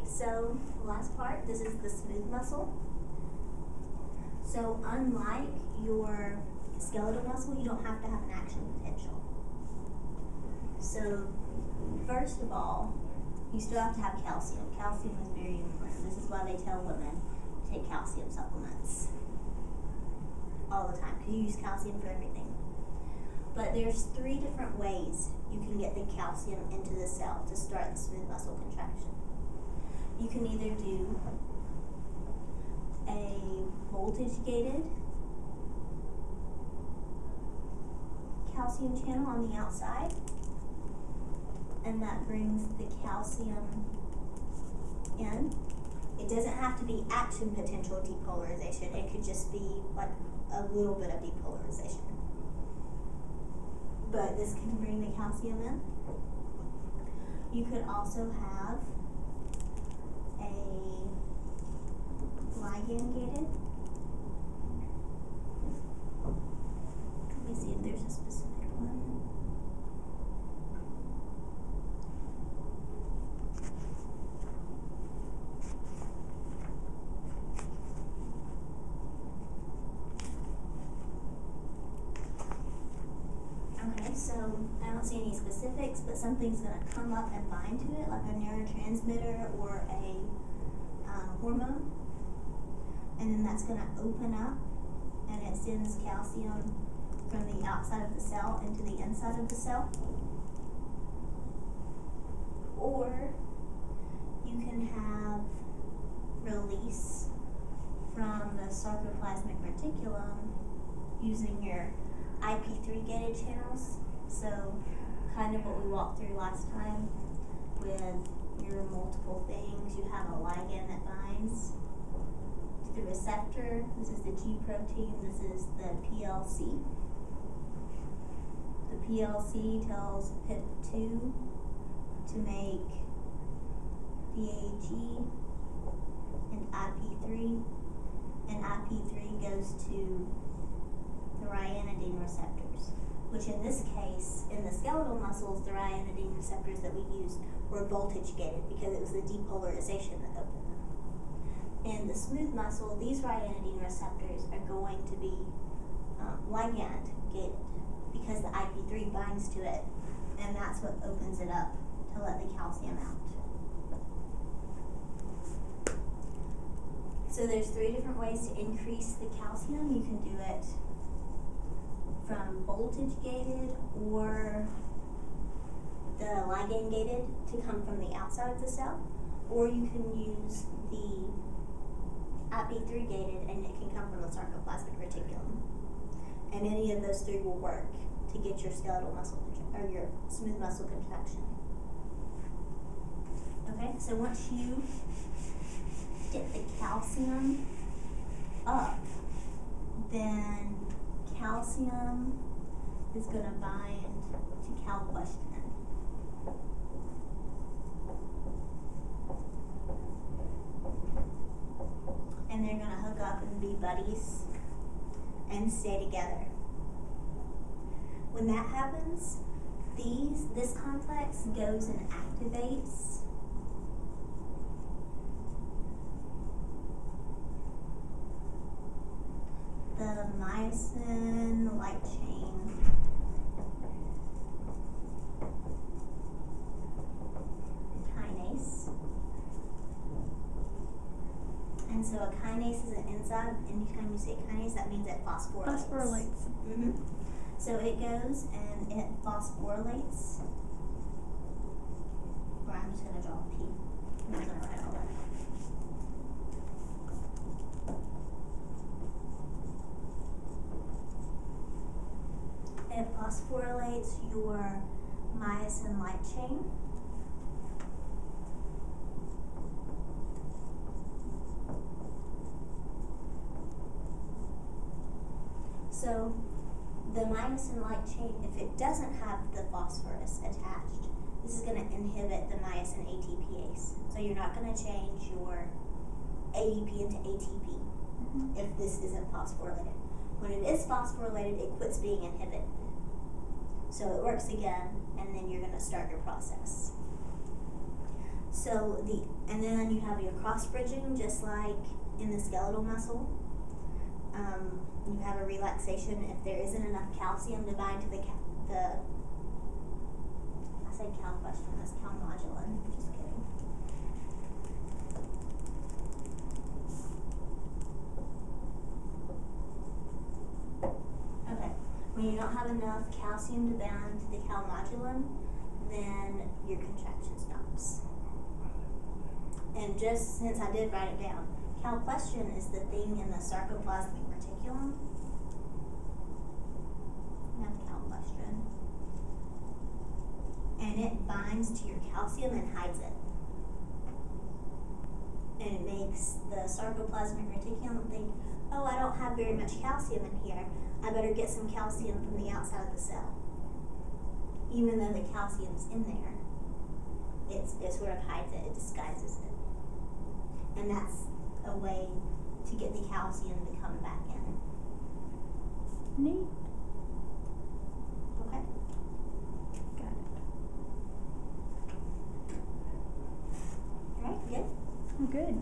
so last part, this is the smooth muscle. So unlike your skeletal muscle, you don't have to have an action potential. So first of all, you still have to have calcium. Calcium is very important. This is why they tell women to take calcium supplements all the time, because you use calcium for everything. But there's 3 different ways you can get the calcium into the cell to start the smooth muscle contraction. You can either do a voltage-gated calcium channel on the outside, and that brings the calcium in. It doesn't have to be action potential depolarization. It could just be like a little bit of depolarization. But this can bring the calcium in. You could also have a ligand-gated. Let me see if there's a specific one. Okay, so I don't see any specifics, but something's going to come up and bind to it, like a neurotransmitter or a hormone, and then that's going to open up and it sends calcium from the outside of the cell into the inside of the cell. Or you can have release from the sarcoplasmic reticulum using your IP3 gated channels. So kind of what we walked through last time with your multiple things. You have a ligand that binds to the receptor. This is the G protein. This is the PLC. The PLC tells PIP2 to make DAG and IP3, and IP3 goes to the ryanodine receptors, which in this case, in the skeletal muscles, the ryanodine receptors that we used were voltage gated because it was the depolarization that opened them. In the smooth muscle, these ryanodine receptors are going to be ligand gated because the IP3 binds to it, and that's what opens it up to let the calcium out. So there's 3 different ways to increase the calcium. You can do it from voltage gated or the ligand gated to come from the outside of the cell, or you can use the IP3 gated and it can come from the sarcoplasmic reticulum. And any of those 3 will work to get your skeletal muscle or your smooth muscle contraction. Okay, so once you get the calcium up, then calcium is going to bind to calquestin. And they're going to hook up and be buddies and stay together. When that happens, this complex goes and activates the myosin light chain kinase. And so a kinase is an enzyme. Anytime you say kinase, that means it phosphorylates. Phosphorylates. Mm-hmm. So it goes and it phosphorylates. Or I'm just going to draw a P. I'm not going to write all that. It phosphorylates your myosin light chain. So the myosin light chain, if it doesn't have the phosphorus attached, this is going to inhibit the myosin ATPase. So you're not going to change your ADP into ATP if this isn't phosphorylated. When it is phosphorylated, it quits being inhibited. So it works again, and then you're going to start your process. So So and then you have your cross bridging, just like in the skeletal muscle. You have a relaxation if there isn't enough calcium to bind to I said calquestrin, that's calmodulin, just kidding. Okay, when you don't have enough calcium to bind to the calmodulin, then your contraction stops. And just since I did write it down, calquestrin is the thing in the sarcoplasmic reticulum. You have calquestrin. And it binds to your calcium and hides it. And it makes the sarcoplasmic reticulum think, oh, I don't have very much calcium in here. I better get some calcium from the outside of the cell. Even though the calcium's in there, it sort of hides it, it disguises it. And that's a way to get the calcium to come back in. Neat. Okay? Got it. Alright, good? Good.